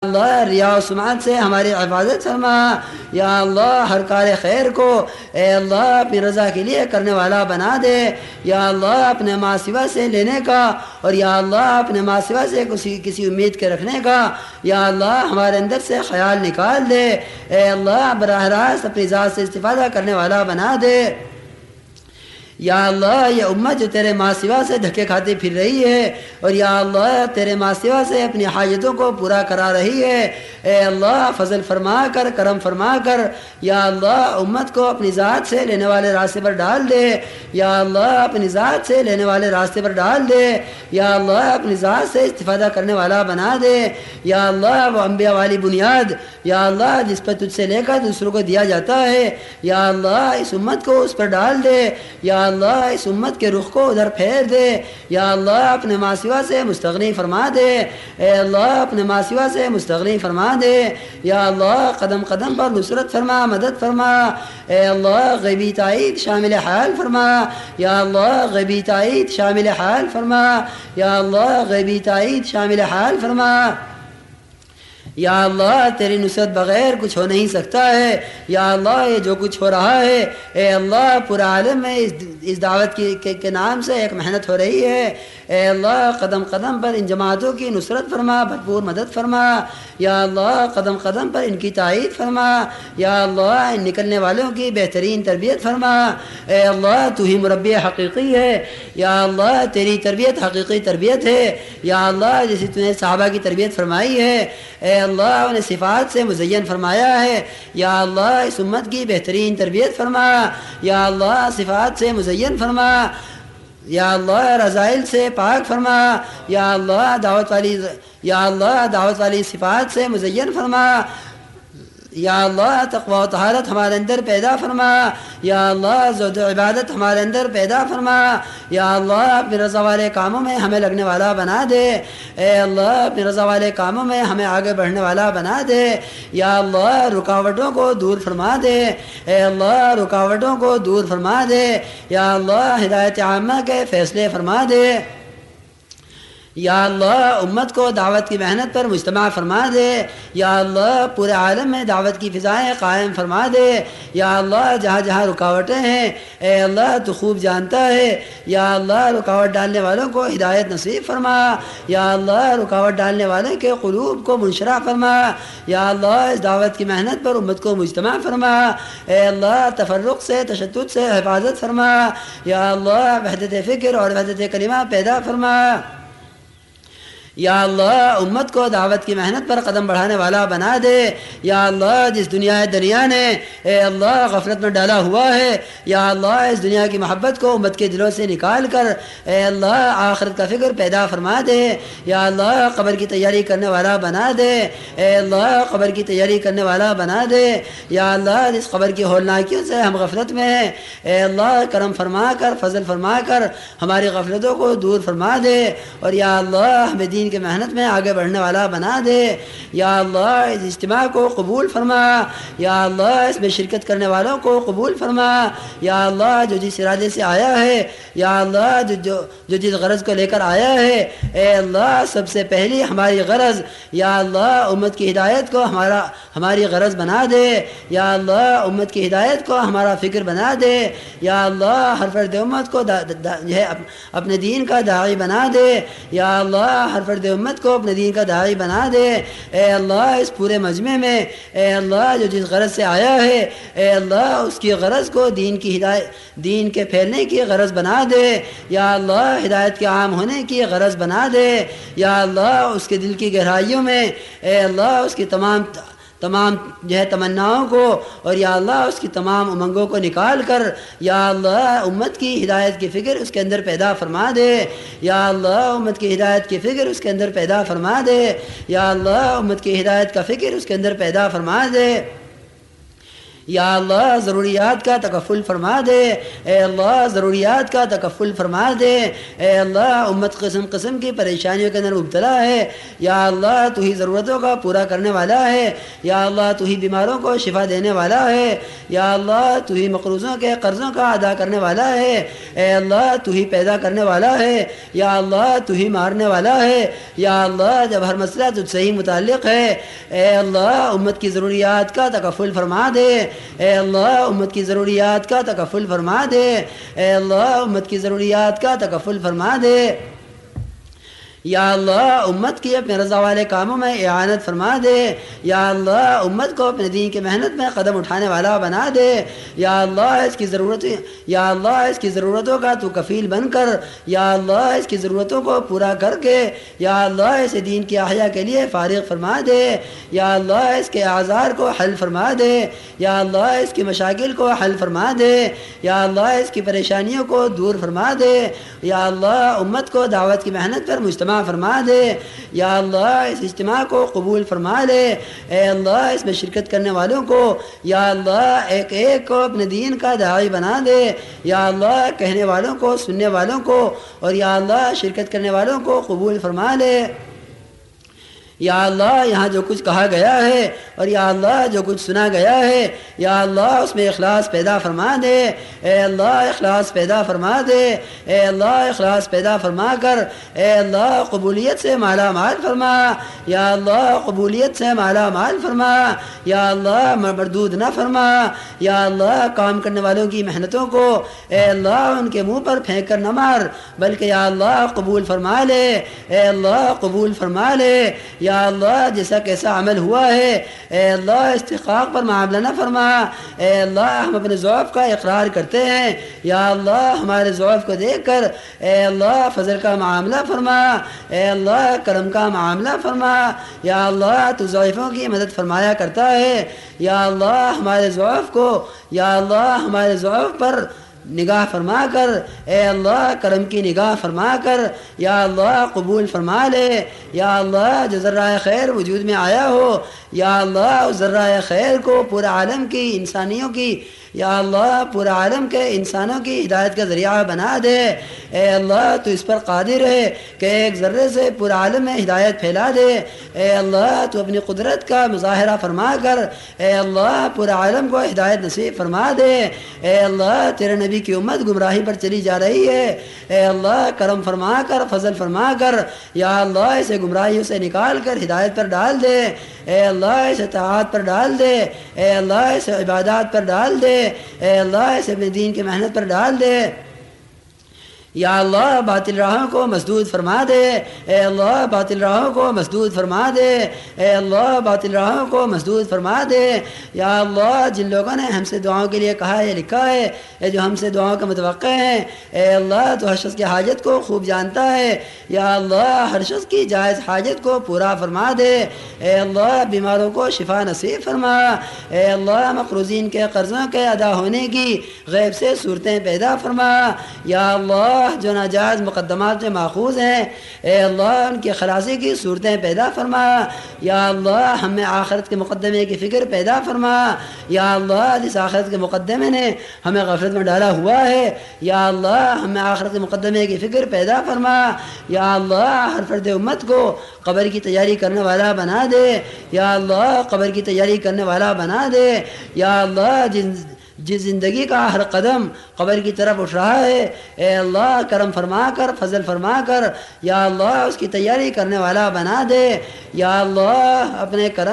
اللہ ریا و سمعت سے ہماری حفاظت فرما، یا اللہ ہر کار خیر کو اے اللہ اپنی رضا کے لیے کرنے والا بنا دے، یا اللہ اپنے ماں سوا سے لینے کا اور یا اللہ اپنے ماں سوا سے کسی امید کے رکھنے کا یا اللہ ہمارے اندر سے خیال نکال دے، اے اللہ براہ راست اپنی ذات سے استفادہ کرنے والا بنا دے، یا اللہ یہ امت جو تیرے ماں سوا سے دھکے کھاتی پھر رہی ہے اور یا اللہ تیرے ماں سوا سے اپنی حاجتوں کو پورا کرا رہی ہے، اے اللہ فضل فرما کر کرم فرما کر یا اللہ امت کو اپنی ذات سے لینے والے راستے پر ڈال دے، یا اللہ اپنی ذات سے لینے والے راستے پر ڈال دے، یا اللہ اپنی ذات سے استفادہ کرنے والا بنا دے، یا اللہ وہ انبیاء والی بنیاد یا اللہ جس پر تجھ سے لے کر دوسروں کو دیا جاتا ہے، یا اللہ اس امت کو اس پر ڈال دے، یا اللہ اس امت کے رخ کو ادھر پھیر دے، یا اللہ اپنے ماں سوا سے مستغنی فرما دے، اے اللہ اپنے ماں سوا سے مستغنی فرما دے، یا اللہ قدم قدم پر نصرت فرما، مدد فرما، اے اللہ غیبی تائید شامل حال فرما، یا اللہ غیبی تائید شامل حال فرما، یا اللہ غیبی تائید شامل حال فرما، یا اللہ تیری نصرت بغیر کچھ ہو نہیں سکتا ہے، یا اللہ یہ جو کچھ ہو رہا ہے اے اللہ پورا عالم میں اس دعوت کے نام سے ایک محنت ہو رہی ہے، اے اللہ قدم قدم پر ان جماعتوں کی نصرت فرما، بھرپور مدد فرما، یا اللہ قدم قدم پر ان کی تائید فرما، یا اللہ ان نکلنے والوں کی بہترین تربیت فرما، اے اللہ تو ہی مربی حقیقی ہے، یا اللہ تیری تربیت حقیقی تربیت ہے، یا اللہ جیسے تو نے صحابہ کی تربیت فرمائی ہے اے اللہ انہیں صفات سے مزین فرمایا ہے، یا اللہ اس امت کی بہترین تربیت فرما، یا اللہ صفات سے مزین فرما، یا اللہ رذائل سے پاک فرما، یا اللہ دعوت والی صفات سے مزین فرما، یا اللہ تقوی و طہارت ہمارے اندر پیدا فرما، یا اللہ زہد و عبادت ہمارے اندر پیدا فرما، یا اللہ اپنی رضا والے کاموں میں ہمیں لگنے والا بنا دے، اے اللہ اپنی رضا والے کاموں میں ہمیں آگے بڑھنے والا بنا دے، یا اللہ رکاوٹوں کو دور فرما دے، اے اللہ رکاوٹوں کو دور فرما دے، یا اللہ ہدایت عامہ کے فیصلے فرما دے، یا اللہ امت کو دعوت کی محنت پر مجتمع فرما دے، یا اللہ پورے عالم میں دعوت کی فضائیں قائم فرما دے، یا اللہ جہاں جہاں رکاوٹیں ہیں اے اللہ تو خوب جانتا ہے، یا اللہ رکاوٹ ڈالنے والوں کو ہدایت نصیب فرما، یا اللہ رکاوٹ ڈالنے والوں کے قلوب کو منشرح فرما، یا اللہ اس دعوت کی محنت پر امت کو مجتمع فرما، اے اللہ تفرق سے تشدد سے حفاظت فرما، یا اللہ وحدت فکر اور وحدت کلمہ پیدا فرما، یا اللہ امت کو دعوت کی محنت پر قدم بڑھانے والا بنا دے، یا اللہ جس دنیا نے اے اللہ غفلت میں ڈالا ہوا ہے یا اللہ اس دنیا کی محبت کو امت کے دلوں سے نکال کر اے اللہ آخرت کا فکر پیدا فرما دے، یا اللہ قبر کی تیاری کرنے والا بنا دے، اے اللہ قبر کی تیاری کرنے والا بنا دے، یا اللہ جس قبر کی ہولناکیوں سے ہم غفلت میں ہیں اے اللہ کرم فرما کر فضل فرما کر ہماری غفلتوں کو دور فرما دے، اور یا اللہ ہمیں دین کے محنت میں آگے بڑھنے والا بنا دے، یا اللہ اس اجتماع کو قبول فرما، یا اللہ اس میں شرکت کرنے والوں کو قبول فرما، یا اللہ جو جس ارادے سے آیا ہے یا اللہ جو جس غرض کو لے کر آیا ہے اے اللہ سب سے پہلی ہماری غرض یا اللہ امت کی ہدایت کو ہماری غرض بنا دے، یا اللہ امت کی ہدایت کو ہمارا فکر بنا دے، یا اللہ ہر فرد امت کو اپنے دین کا داعی بنا دے، یا اللہ ہر فرد امت کو اپنے دین کا داعی بنا دے، اے اللہ اس پورے مجمع میں اے اللہ جو جس غرض سے آیا ہے اے اللہ اس کی غرض کو دین کے پھیلنے کی غرض بنا دے، یا اللہ ہدایت کے عام ہونے کی غرض بنا دے، یا اللہ اس کے دل کی گہرائیوں میں اے اللہ اس کی تمام تمناؤں کو اور یا اللہ اس کی تمام امنگوں کو نکال کر یا اللہ امت کی ہدایت کی فکر اس کے اندر پیدا فرما دے، یا اللہ امت کی ہدایت کی فکر اس کے اندر پیدا فرما دے، یا اللہ امت کی ہدایت کا فکر اس کے اندر پیدا فرما دے، یا اللہ ضروریات کا تکفل فرما دے، اے اللہ ضروریات کا تکفل فرما دے، اے اللہ امت قسم قسم کی پریشانیوں کے اندر مبتلا ہے، یا اللہ تو ہی ضرورتوں کا پورا کرنے والا ہے، یا اللہ تو ہی بیماروں کو شفا دینے والا ہے، یا اللہ تو ہی مقروضوں کے قرضوں کا ادا کرنے والا ہے، اے اللہ تو ہی پیدا کرنے والا ہے، یا اللہ تو ہی مارنے والا ہے، یا اللہ جب ہر مسئلہ تجھ سے ہی متعلق ہے، اے اللہ امت کی ضروریات کا تکفل فرما دے، اے اللہ امت کی ضروریات کا تکفل فرما دے، اے اللہ امت کی ضروریات کا تکفل فرما دے، یا اللہ امت کی اپنے رضا والے کاموں میں اعانت فرما دے، یا اللہ امت کو اپنے دین کی محنت میں قدم اٹھانے والا بنا دے، یا اللہ اس کی ضرورتوں کا تو کفیل بن کر، یا اللہ اس کی ضرورتوں کو پورا کر کے، یا اللہ اسے دین کی احیا کے لیے فارغ فرما دے، یا اللہ اس کے اعذار کو حل فرما دے، یا اللہ اس کی مشاکل کو حل فرما دے، یا اللہ اس کی پریشانیوں کو دور فرما دے، یا اللہ امت کو دعوت کی محنت پر مجتمع فرما دے، یا اللہ اس اجتماع کو قبول فرما لے، اے اللہ اس میں شرکت کرنے والوں کو یا اللہ ایک ایک کو اپنے دین کا داعی بنا دے، یا اللہ کہنے والوں کو، سننے والوں کو، اور یا اللہ شرکت کرنے والوں کو قبول فرما لے، یا اللہ یہاں جو کچھ کہا گیا ہے اور یا اللہ جو کچھ سنا گیا ہے، یا اللہ اس میں اخلاص پیدا فرما دے، اے اللہ اخلاص پیدا فرما دے، اے اللہ اخلاص پیدا فرما کر، اے اللہ قبولیت سے مالا مال فرما، یا اللہ قبولیت سے مالا مال فرما، یا اللہ مردود نہ فرما، یا اللہ کام کرنے والوں کی محنتوں کو اے اللہ ان کے منہ پر پھینک کر نہ مار، بلکہ یا اللہ قبول فرما لے، اے اللہ قبول فرما لے، یا اللہ جیسا کیسا عمل ہوا ہے اے اللہ استحقاق پر معاملہ نہ فرما، اے اللہ ہم اپنے ضعف کا اقرار کرتے ہیں، یا اللہ ہمارے ضعف کو دیکھ کر اے اللہ فضل کا معاملہ فرما، اے اللہ کرم کا معاملہ فرما، یا اللہ تو ضعیفوں کی مدد فرمایا کرتا ہے، یا اللہ ہمارے ضعف کو، یا اللہ ہمارے ضعف پر نگاہ فرما کر، اے اللہ کرم کی نگاہ فرما کر، یا اللہ قبول فرما لے، یا اللہ جو ذرہ خیر وجود میں آیا ہو، یا اللہ اس ذرہ خیر کو پورے عالم کی انسانیوں کی، یا اللہ پورے عالم کے انسانوں کی ہدایت کا ذریعہ بنا دے، اے اللہ تو اس پر قادر ہے کہ ایک ذرے سے پورے عالم میں ہدایت پھیلا دے، اے اللہ تو اپنی قدرت کا مظاہرہ فرما کر اے اللہ پورے عالم کو ہدایت نصیب فرما دے، اے اللہ تیرے نبی کی امت گمراہی پر چلی جا رہی ہے، اے اللہ کرم فرما کر، فضل فرما کر، یا اللہ اسے گمراہیوں سے نکال کر ہدایت پر ڈال دے، اے اللہ اسے طاعات پر ڈال دے، اے اللہ اسے عبادات پر ڈال دے، اے اللہ اسے اپنے دین کی محنت پر ڈال دے، یا اللہ باطل راہوں کو مسدود فرما دے، اے اللہ باطل راہوں کو مسدود فرما دے، اے اللہ باطل راہوں کو مسدود فرما دے، یا اللہ جن لوگوں نے ہم سے دعاؤں کے لیے کہا ہے، لکھا ہے، اے جو ہم سے دعاؤں کا متوقع ہیں، اے اللہ تو ہر شخص کی حاجت کو خوب جانتا ہے، یا اللہ ہر شخص کی جائز حاجت کو پورا فرما دے، اے اللہ بیماروں کو شفا نصیب فرما، اے اللہ مقروضین کے قرضوں کے ادا ہونے کی غیب سے صورتیں پیدا فرما، یا اللہ جو ناجائز مقدمات میں ماخوذ ہیں اے اللہ ان کی خلاصی کی صورتیں پیدا فرما، یا اللہ ہمیں آخرت کے مقدمے کی فکر پیدا فرما، یا اللہ جس آخرت کے مقدمے نے ہمیں غفلت میں ڈالا ہوا ہے، یا اللہ ہمیں آخرت کے مقدمے کی فکر پیدا فرما، یا اللہ ہر فرد امت کو قبر کی تیاری کرنے والا بنا دے، یا اللہ قبر کی تیاری کرنے والا بنا دے، یا اللہ جس زندگی کا ہر قدم قبر کی طرف اٹھ رہا ہے اے اللہ کرم فرما کر، فضل فرما کر، یا اللہ اس کی تیاری کرنے والا بنا دے، یا اللہ اپنے کرم